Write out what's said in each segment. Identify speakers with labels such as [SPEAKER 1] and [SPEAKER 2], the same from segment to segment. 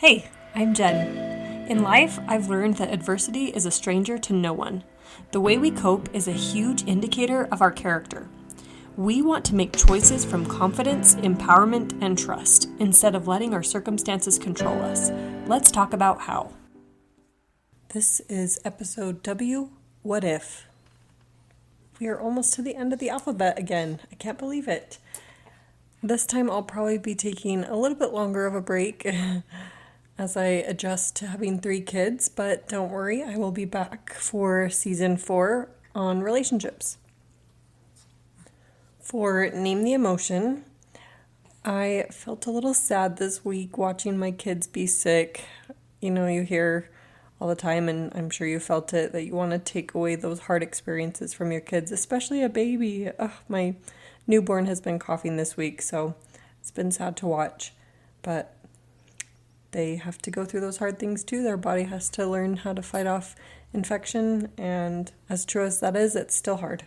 [SPEAKER 1] Hey, I'm Jen. In life, I've learned that adversity is a stranger to no one. The way we cope is a huge indicator of our character. We want to make choices from confidence, empowerment, and trust, instead of letting our circumstances control us. Let's talk about how. This is episode W, What If? We are almost to the end of the alphabet again. I can't believe it. This time I'll probably be taking a little bit longer of a break as I adjust to having 3 kids, but don't worry, I will be back for season 4 on relationships. For Name the Emotion, I felt a little sad this week watching my kids be sick. You know, you hear all the time, and I'm sure you felt it, that you want to take away those hard experiences from your kids, especially a baby. My newborn has been coughing this week, so it's been sad to watch, but they have to go through those hard things too. Their body has to learn how to fight off infection, and as true as that is, it's still hard.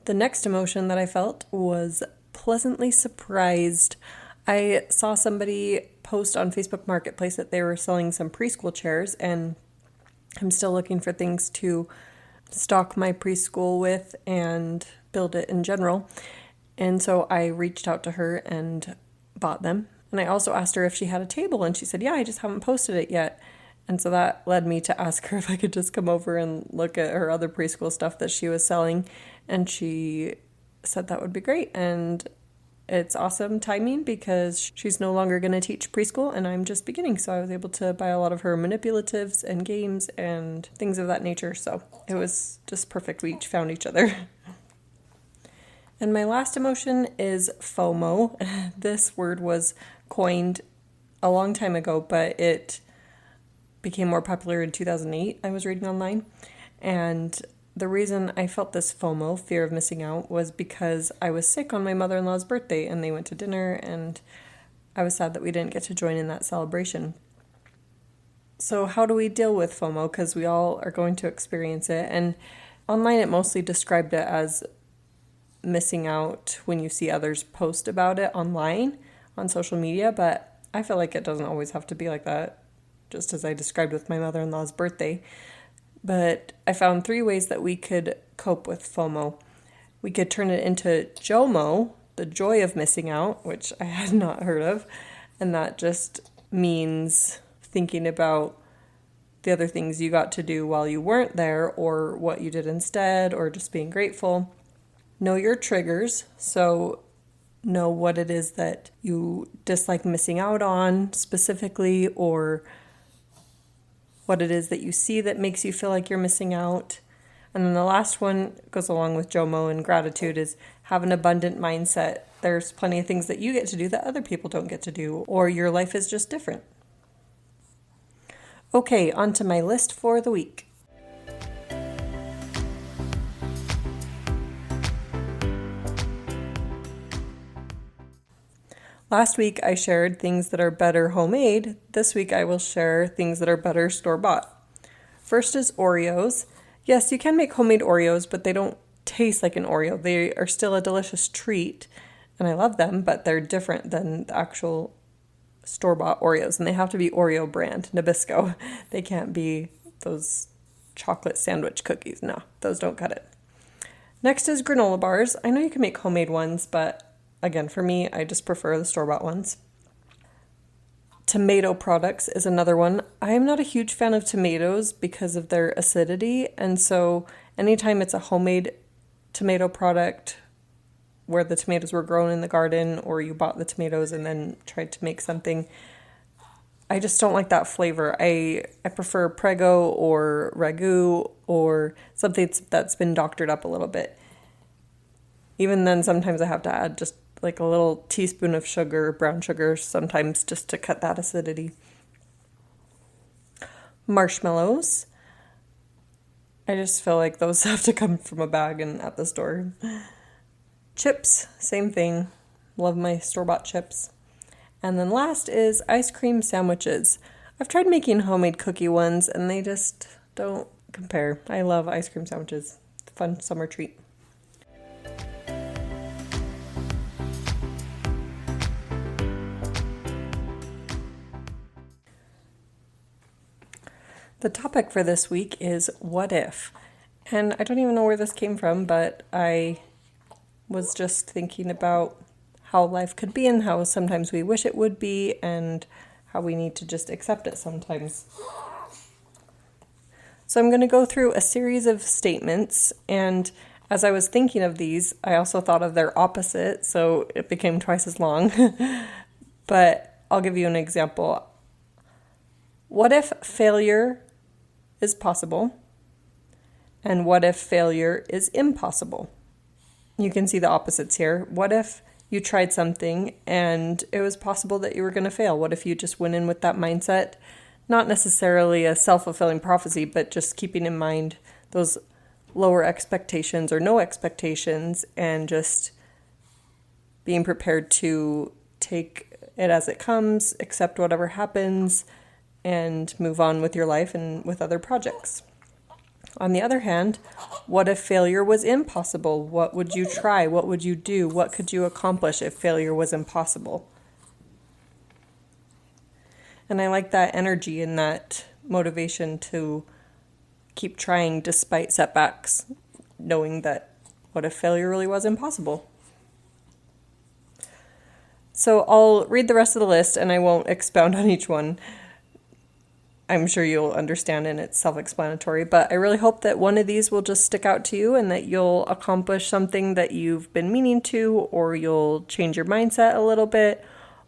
[SPEAKER 1] The next emotion that I felt was pleasantly surprised. I saw somebody post on Facebook Marketplace that they were selling some preschool chairs, and I'm still looking for things to stock my preschool with and build it in general. And so I reached out to her and bought them. And I also asked her if she had a table, and she said, yeah, I just haven't posted it yet. And so that led me to ask her if I could just come over and look at her other preschool stuff that she was selling. And she said that would be great. And it's awesome timing because she's no longer going to teach preschool and I'm just beginning. So I was able to buy a lot of her manipulatives and games and things of that nature. So it was just perfect. We each found each other. And my last emotion is FOMO. This word was coined a long time ago, but it became more popular in 2008, I was reading online. And the reason I felt this FOMO, fear of missing out, was because I was sick on my mother-in-law's birthday and they went to dinner and I was sad that we didn't get to join in that celebration. So how do we deal with FOMO? Because we all are going to experience it. And online it mostly described it as missing out when you see others post about it online on social media, but I feel like it doesn't always have to be like that, just as I described with my mother-in-law's birthday. But I found 3 ways that we could cope with FOMO. We could turn it into JOMO, the joy of missing out, which I had not heard of, and that just means thinking about the other things you got to do while you weren't there, or what you did instead, or just being grateful. Know your triggers, so know what it is that you dislike missing out on specifically, or what it is that you see that makes you feel like you're missing out. And then the last one goes along with JOMO and gratitude is have an abundant mindset. There's plenty of things that you get to do that other people don't get to do, or your life is just different. Okay, on to my list for the week. Last week I shared things that are better homemade. This week I will share things that are better store-bought. First is Oreos. Yes, you can make homemade Oreos, but they don't taste like an Oreo. They are still a delicious treat, and I love them, but they're different than the actual store-bought Oreos, and they have to be Oreo brand, Nabisco. They can't be those chocolate sandwich cookies. No, those don't cut it. Next is granola bars. I know you can make homemade ones, but again, for me, I just prefer the store-bought ones. Tomato products is another one. I am not a huge fan of tomatoes because of their acidity, and so anytime it's a homemade tomato product where the tomatoes were grown in the garden or you bought the tomatoes and then tried to make something, I just don't like that flavor. I prefer Prego or Ragu or something that's been doctored up a little bit. Even then, sometimes I have to add just like a little teaspoon of sugar, brown sugar, sometimes just to cut that acidity. Marshmallows. I just feel like those have to come from a bag and at the store. Chips, same thing. Love my store-bought chips. And then last is ice cream sandwiches. I've tried making homemade cookie ones and they just don't compare. I love ice cream sandwiches. Fun summer treat. The topic for this week is what if? And I don't even know where this came from, but I was just thinking about how life could be and how sometimes we wish it would be and how we need to just accept it sometimes. So I'm going to go through a series of statements, and as I was thinking of these, I also thought of their opposite, so it became twice as long. But I'll give you an example. What if failure is possible? And what if failure is impossible? You can see the opposites here. What if you tried something and it was possible that you were going to fail? What if you just went in with that mindset? Not necessarily a self-fulfilling prophecy, but just keeping in mind those lower expectations or no expectations and just being prepared to take it as it comes, accept whatever happens, and move on with your life and with other projects. On the other hand, what if failure was impossible? What would you try? What would you do? What could you accomplish if failure was impossible? And I like that energy and that motivation to keep trying despite setbacks, knowing that what if failure really was impossible? So I'll read the rest of the list and I won't expound on each one. I'm sure you'll understand and it's self-explanatory, but I really hope that one of these will just stick out to you and that you'll accomplish something that you've been meaning to, or you'll change your mindset a little bit,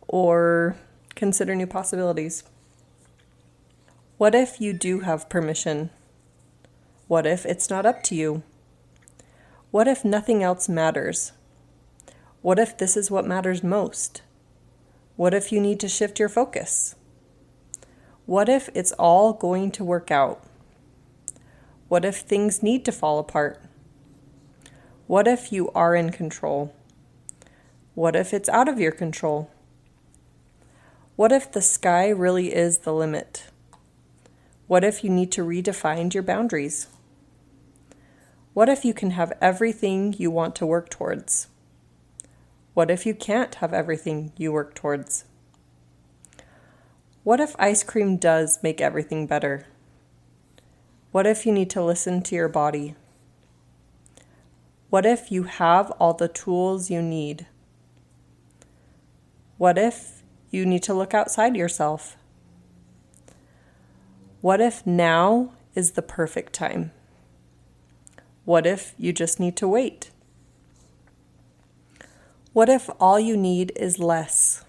[SPEAKER 1] or consider new possibilities. What if you do have permission? What if it's not up to you? What if nothing else matters? What if this is what matters most? What if you need to shift your focus? What if it's all going to work out? What if things need to fall apart? What if you are in control? What if it's out of your control? What if the sky really is the limit? What if you need to redefine your boundaries? What if you can have everything you want to work towards? What if you can't have everything you work towards? What if ice cream does make everything better? What if you need to listen to your body? What if you have all the tools you need? What if you need to look outside yourself? What if now is the perfect time? What if you just need to wait? What if all you need is less?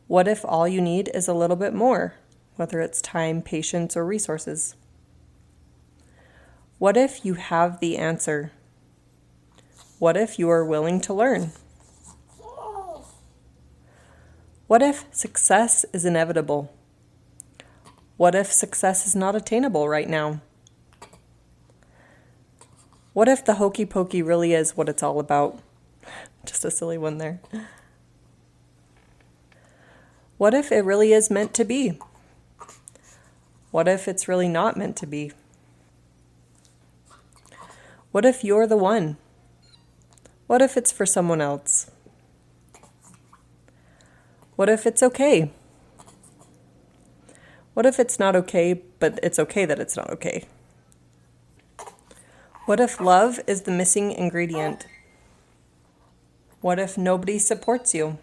[SPEAKER 1] What if all you need is a little bit more, whether it's time, patience, or resources? What if you have the answer? What if you are willing to learn? What if success is inevitable? What if success is not attainable right now? What if the hokey pokey really is what it's all about? Just a silly one there. What if it really is meant to be? What if it's really not meant to be? What if you're the one? What if it's for someone else? What if it's okay? What if it's not okay, but it's okay that it's not okay? What if love is the missing ingredient? What if nobody supports you?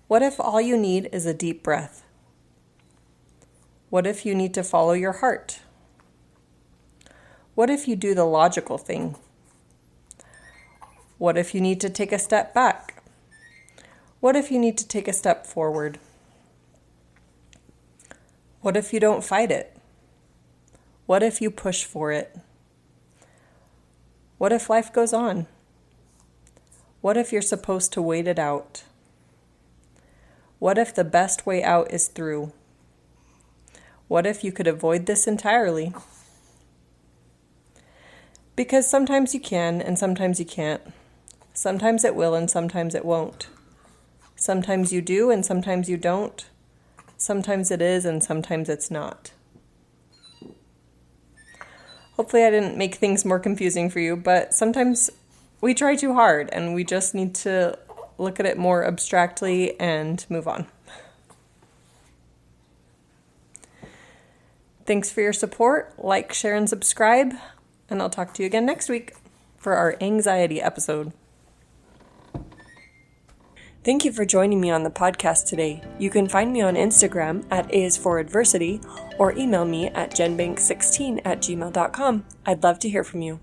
[SPEAKER 1] What if all you need is a deep breath? What if you need to follow your heart? What if you do the logical thing? What if you need to take a step back? What if you need to take a step forward? What if you don't fight it? What if you push for it? What if life goes on? What if you're supposed to wait it out? What if the best way out is through? What if you could avoid this entirely? Because sometimes you can and sometimes you can't. Sometimes it will and sometimes it won't. Sometimes you do and sometimes you don't. Sometimes it is and sometimes it's not. Hopefully I didn't make things more confusing for you, but sometimes we try too hard and we just need to look at it more abstractly and move on. Thanks for your support. Like, share, and subscribe. And I'll talk to you again next week for our anxiety episode. Thank you for joining me on the podcast today. You can find me on Instagram at AisForAdversity or email me at jenbank16@gmail.com. I'd love to hear from you.